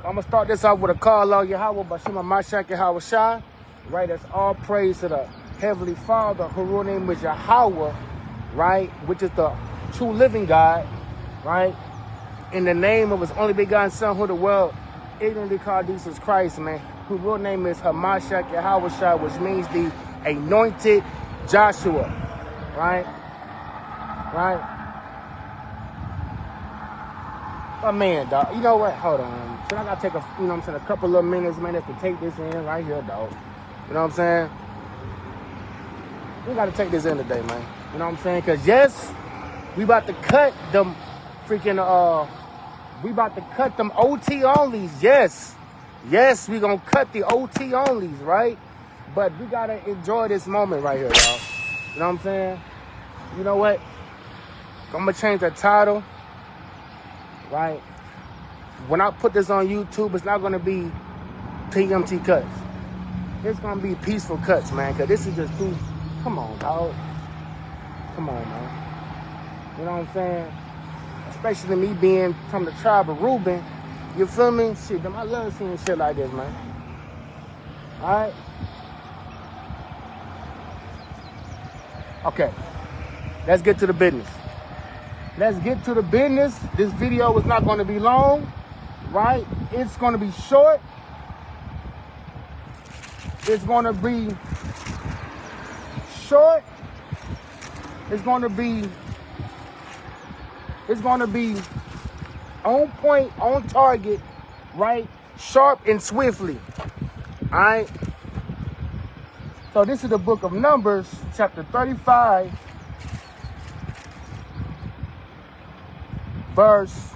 I'm going to start this off with a call on Yahweh, Bashima Mashak Yahweh Shai. Right? That's all praise to the Heavenly Father, whose name is Yahweh, right? Which is the true living God, right? In the name of his only begotten Son, who the world ignorantly called Jesus Christ, man. Whose real name is Hamashak Yahweh Shai, which means the anointed Joshua, right? Right? But man, dog, you know what? Hold on. So I gotta take a couple of minutes, man, just to take this in right here, dog. You know what I'm saying? We gotta take this in today, man. You know what I'm saying? Cause yes, we about to cut them freaking we about to cut them OT onlys. Yes. Yes, we gonna cut the OT onlys, right? But we gotta enjoy this moment right here, y'all. You know what I'm saying? You know what? I'm gonna change the title. Right? When I put this on YouTube, it's not going to be PMT cuts. It's going to be peaceful cuts, man, because this is just too... Come on, dog. Come on, man. You know what I'm saying? Especially me being from the tribe of Reuben. You feel me? Shit, I love seeing shit like this, man. All right? Okay. Let's get to the business. Let's get to the business. This video is not going to be long, right? It's going to be short. It's going to be short. It's going to be on point, on target, right? Sharp and swiftly. All right? So this is the book of Numbers, chapter 35. Verse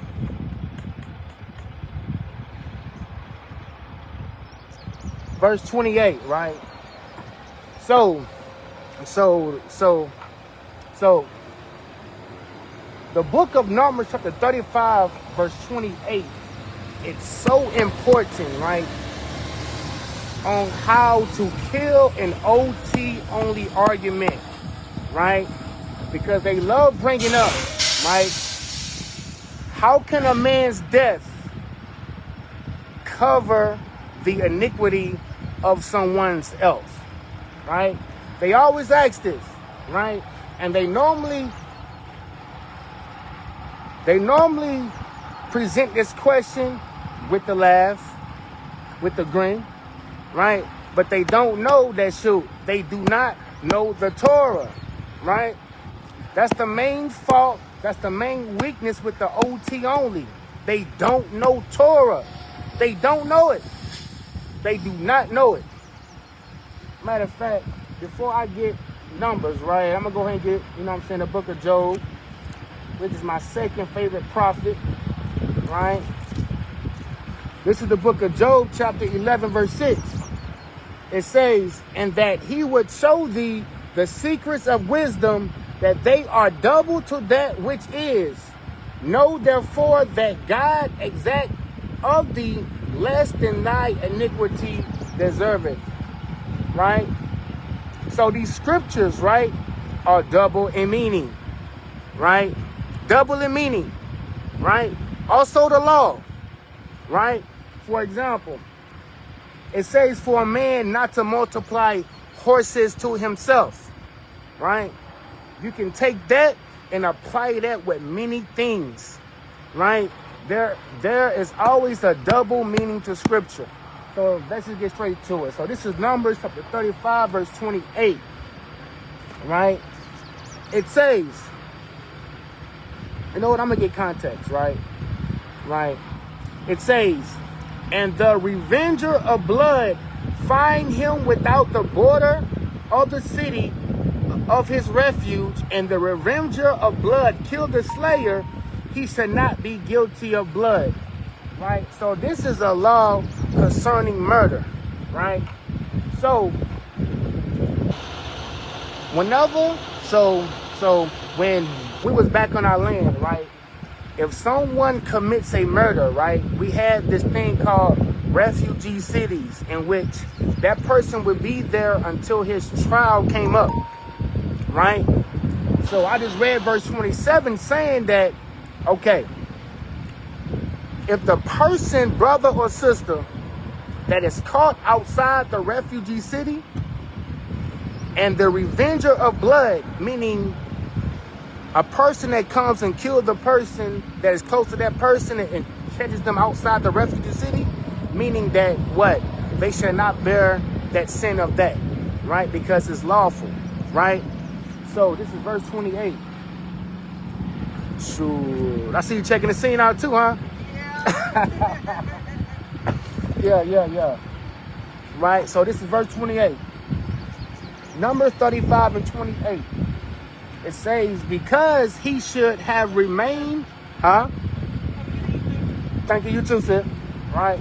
28, right? So the book of Numbers, chapter 35, verse 28, it's so important, right? On how to kill an OT only argument, right? Because they love bringing up, right? How can a man's death cover the iniquity of someone else, right? They always ask this, right? And they normally present this question with the laugh, with the grin, right? But they don't know that shoot. They do not know the Torah, right? That's the main fault. That's the main weakness with the OT only. They don't know Torah. They don't know it. They do not know it. Matter of fact, before I get Numbers, right, I'm going to go ahead and get, you know what I'm saying, the book of Job, which is my second favorite prophet, right? This is the book of Job, chapter 11, verse 6. It says, and that he would show thee the secrets of wisdom, that they are double to that which is. Know therefore that God exact of thee less than thy iniquity deserveth. Right? So these scriptures, right, are double in meaning. Right? Double in meaning. Right? Also the law. Right? For example, it says for a man not to multiply horses to himself. Right? You can take that and apply that with many things, right? There is always a double meaning to scripture. So let's just get straight to it. So this is Numbers chapter 35, verse 28, right? It says, you know what? I'm going to get context, right? Right. It says, and the revenger of blood find him without the border of the city of his refuge, and the revenger of blood kill the slayer, he shall not be guilty of blood. Right? So this is a law concerning murder. Right? So when we was back on our land, right? If someone commits a murder, right, we had this thing called refugee cities, in which that person would be there until his trial came up. Right? So I just read verse 27 saying that, okay, If the person, brother or sister, that is caught outside the refugee city, and the revenger of blood, meaning a person that comes and kills the person that is close to that person and catches them outside the refugee city, meaning that what? They shall not bear that sin of that, right? Because it's lawful, right? So this is verse 28. Shoot, I see you checking the scene out too, huh? Yeah. Right, so this is verse 28. Numbers 35 and 28. It says, because he should have remained, huh? Thank you too, sis. Right?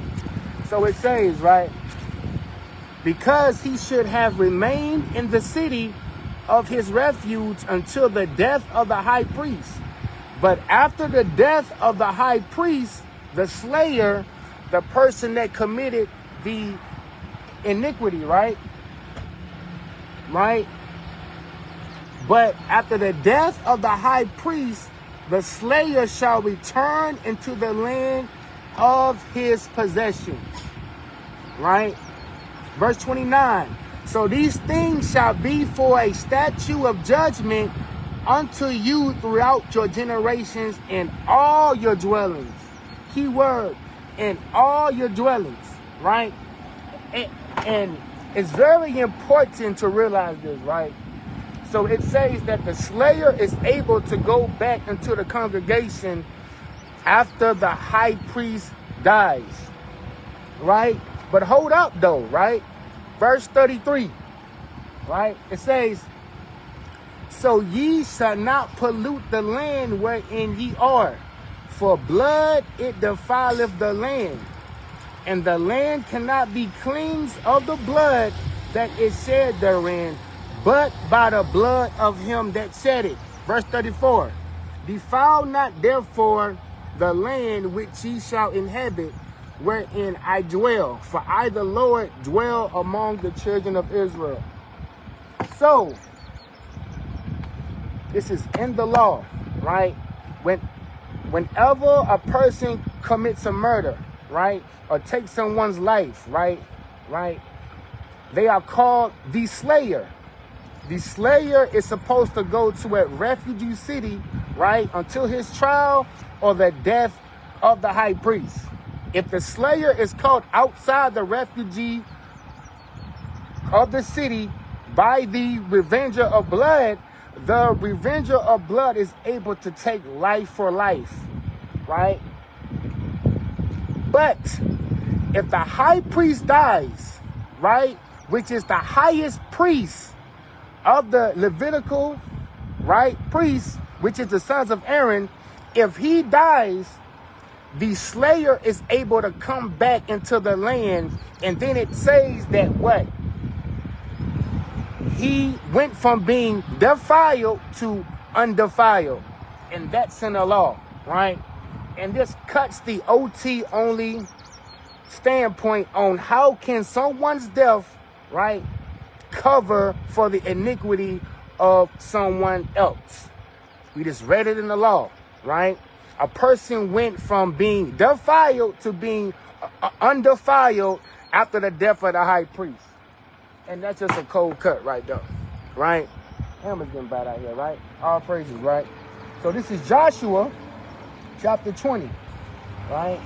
So it says, right? Because he should have remained in the city of his refuge until the death of the high priest. But after the death of the high priest, the slayer, the person that committed the iniquity, right? Right? But after the death of the high priest, the slayer shall return into the land of his possession. Right? Verse 29. So these things shall be for a statute of judgment unto you throughout your generations in all your dwellings. Key word, in all your dwellings, right? And it's very important to realize this, right? So it says that the slayer is able to go back into the congregation after the high priest dies, right? But hold up though, right? Verse 33, right? It says, so ye shall not pollute the land wherein ye are, for blood it defileth the land, and the land cannot be cleansed of the blood that is shed therein, but by the blood of him that shed it. Verse 34, defile not therefore the land which ye shall inhabit, wherein I dwell, for I the Lord dwell among the children of Israel. So, this is in the law, right? Whenever a person commits a murder, right, or takes someone's life, right, they are called the slayer. The slayer is supposed to go to a refugee city, right, until his trial or the death of the high priest. If the slayer is caught outside the refugee of the city by the revenger of blood, the revenger of blood is able to take life for life, right? But if the high priest dies, right, which is the highest priest of the Levitical, right, priest, which is the sons of Aaron, if he dies, the slayer is able to come back into the land, and then it says that what? He went from being defiled to undefiled, and that's in the law, right? And this cuts the OT only standpoint on how can someone's death, right, cover for the iniquity of someone else. We just read it in the law, right? A person went from being defiled to being undefiled after the death of the high priest. And that's just a cold cut right there, right? Hammer's getting bad out here, right? All praises, right? So this is Joshua chapter 20, right?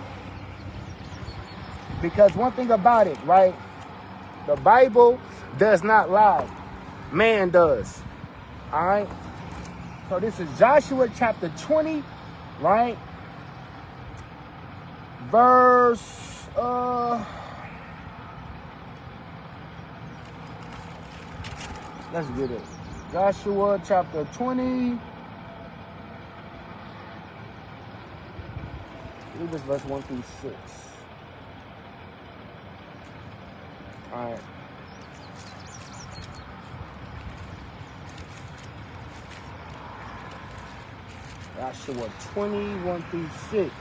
Because one thing about it, right? The Bible does not lie. Man does, all right? So this is Joshua chapter 20, right? Verse, let's get it. Joshua chapter 20. Read this verse 1 through 6. All right. Joshua 21 through 6.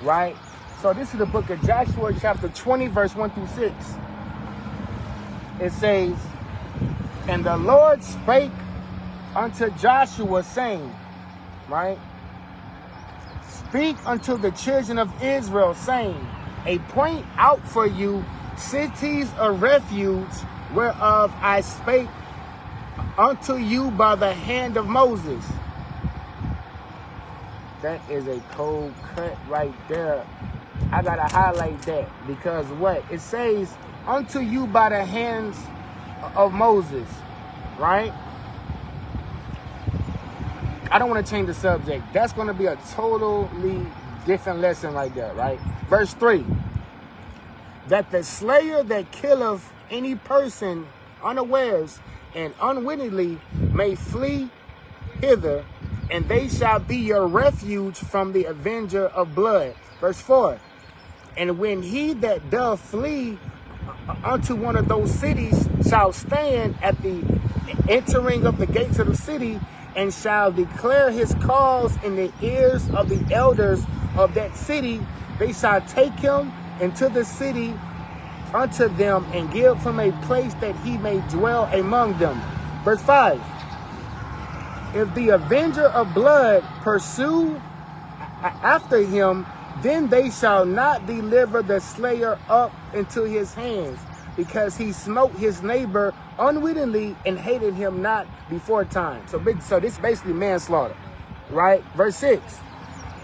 Right? So this is the book of Joshua chapter 20, verse 1 through 6. It says, and the Lord spake unto Joshua, saying, right? Speak unto the children of Israel, saying, Appoint out for you cities of refuge, whereof I spake unto you by the hand of Moses. That is a cold cut right there. I gotta highlight that because what? It says, unto you by the hands of Moses, right? I don't want to change the subject. That's going to be a totally different lesson right there, right? Verse 3. That the slayer that killeth any person unawares and unwittingly may flee hither, and they shall be your refuge from the avenger of blood. Verse 4. And when he that doth flee unto one of those cities shall stand at the entering of the gates of the city, and shall declare his cause in the ears of the elders of that city, they shall take him into the city unto them, and give him a place that he may dwell among them. Verse 5. If the avenger of blood pursue after him, then they shall not deliver the slayer up into his hands, because he smote his neighbor unwittingly and hated him not before time. So this is basically manslaughter, right? Verse 6.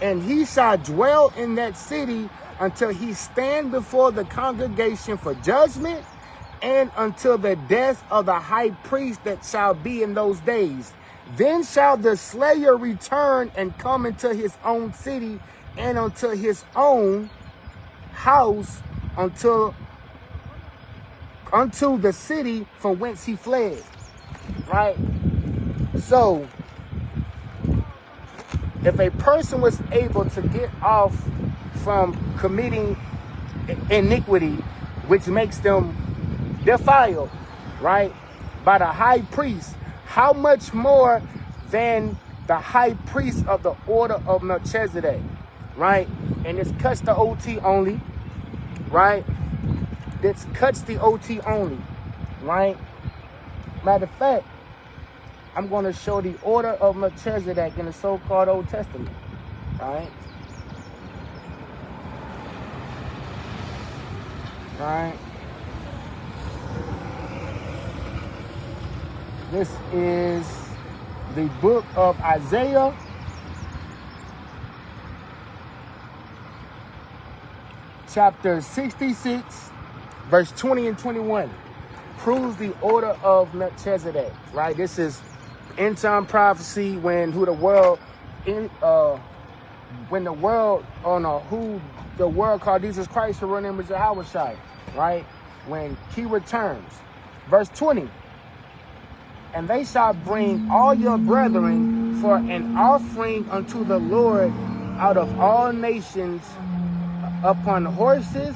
And he shall dwell in that city until he stand before the congregation for judgment, and until the death of the high priest that shall be in those days. Then shall the slayer return and come into his own city and unto his own house, unto the city from whence he fled. Right? So, if a person was able to get off from committing iniquity, which makes them defiled, right, by the high priest, how much more than the high priest of the order of Melchizedek, right? And this cuts the OT only, right? This cuts the OT only, right? Matter of fact, I'm going to show the order of Melchizedek in the so-called Old Testament, right? Right? This is the book of Isaiah, chapter 66, verse 20 and 21. Proves the order of Melchizedek, right? This is end time prophecy when the world called Jesus Christ to run in with Yahweh, right? When he returns. Verse 20. And they shall bring all your brethren for an offering unto the Lord out of all nations, upon horses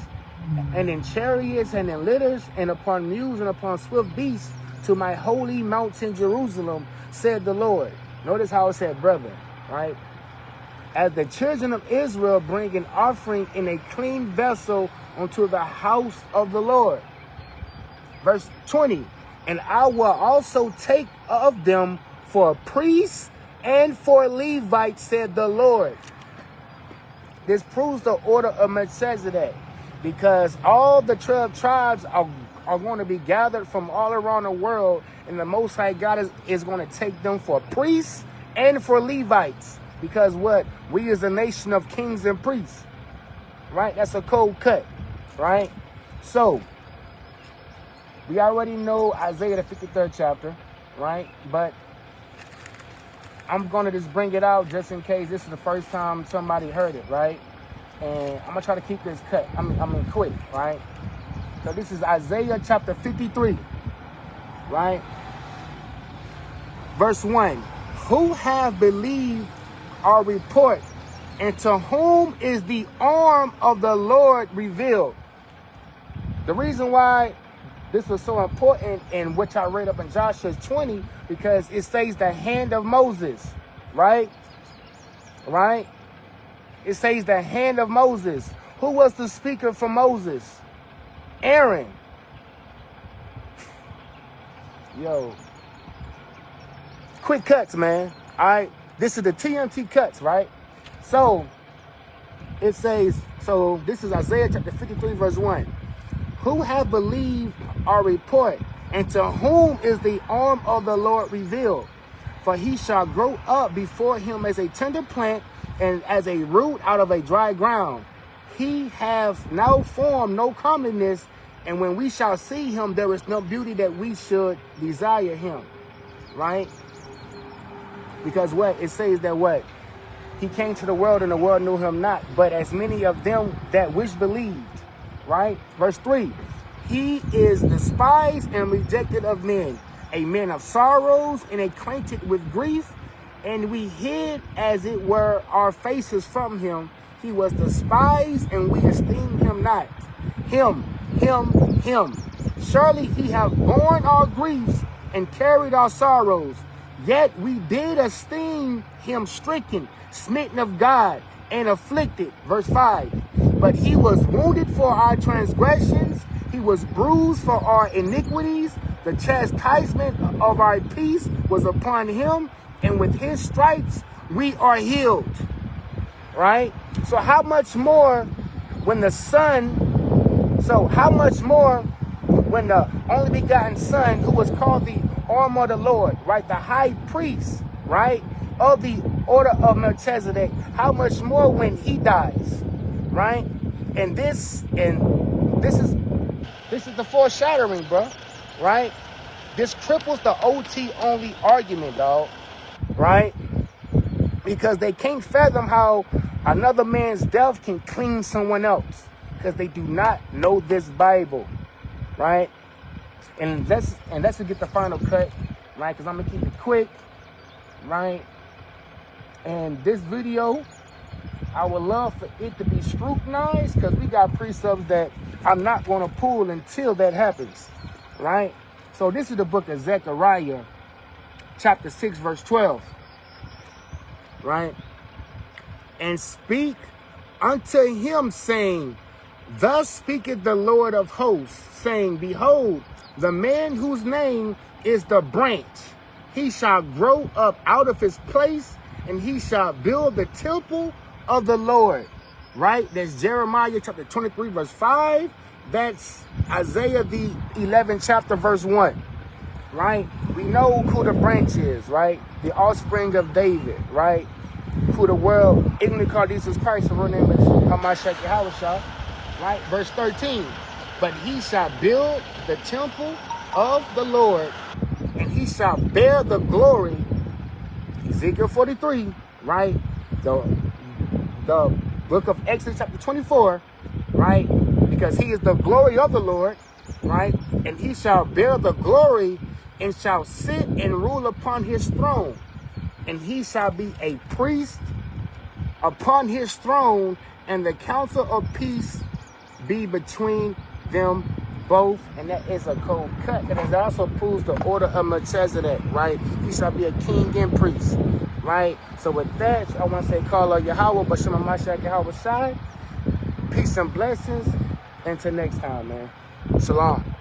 and in chariots and in litters and upon mules and upon swift beasts, to my holy mountain Jerusalem, said the Lord. Notice how it said brethren, right? As the children of Israel bring an offering in a clean vessel unto the house of the Lord. Verse 20. And I will also take of them for priests and for Levites, said the Lord. This proves the order of Melchizedek, because all the 12 tribes are going to be gathered from all around the world, and the Most High God is going to take them for priests and for Levites, because what? We is a nation of kings and priests, right? That's a cold cut, right? So, we already know Isaiah the 53rd chapter, right? But I'm going to just bring it out just in case this is the first time somebody heard it, right? And I'm going to try to keep this cut. I mean quick, right? So this is Isaiah chapter 53, right? Verse 1. Who have believed our report, and to whom is the arm of the Lord revealed? The reason why this was so important in which I read up in Joshua 20, because it says the hand of Moses, right? Right? It says the hand of Moses. Who was the speaker for Moses? Aaron. Yo. Quick cuts, man. All right. This is the TMT cuts, right? So, It says, so this is Isaiah chapter 53, verse 1. Who have believed our report, and to whom is the arm of the Lord revealed? For he shall grow up before him as a tender plant, and as a root out of a dry ground. He hath no form, no comeliness, and when we shall see him, there is no beauty that we should desire him. Right? Because what? It says that what? He came to the world and the world knew him not, but as many of them that which believed. Right? Verse 3. He is despised and rejected of men, a man of sorrows and acquainted with grief, and we hid as it were our faces from him. He was despised and we esteemed him not. Him. Surely he hath borne our griefs and carried our sorrows. Yet we did esteem him stricken, smitten of God, and afflicted. Verse 5. But he was wounded for our transgressions. He was bruised for our iniquities. The chastisement of our peace was upon him, and with his stripes we are healed. Right? So how much more when the Son, how much more when the only begotten Son, who was called the arm of the Lord, right? The high priest, right? Of the order of Melchizedek, how much more when he dies, right? And this is the foreshadowing, bro, right? This cripples the OT only argument, dog, right? Because they can't fathom how another man's death can clean someone else, because they do not know this Bible, right? And let's get the final cut, right? Because I'm gonna keep it quick, right? And this video, I would love for it to be scrutinized, because we got precepts that I'm not going to pull until that happens, right? So this is the book of Zechariah, chapter 6, verse 12, right? And speak unto him, saying, thus speaketh the Lord of hosts, saying, behold, the man whose name is the branch, he shall grow up out of his place, and he shall build the temple of the Lord. Right? That's Jeremiah chapter 23, verse 5. That's Isaiah the 11th chapter, verse 1. Right? We know who the branch is, right? The offspring of David, right? Who the world ignorantly called Jesus Christ, the real name is Hamashiach Yahweh, right? Verse 13. But he shall build the temple of the Lord, and he shall bear the glory. Ezekiel 43, right? The book of Exodus chapter 24, right? Because he is the glory of the Lord, right? And he shall bear the glory and shall sit and rule upon his throne. And he shall be a priest upon his throne, and the counsel of peace be between them both. And that is a cold cut. And it also proves the order of Melchizedek, right? He shall be a king and priest, right? So with that, I want to say, call Yahweh, Bashim Hamashiach Yahweh Shai. Peace and blessings. Until next time, man. Shalom.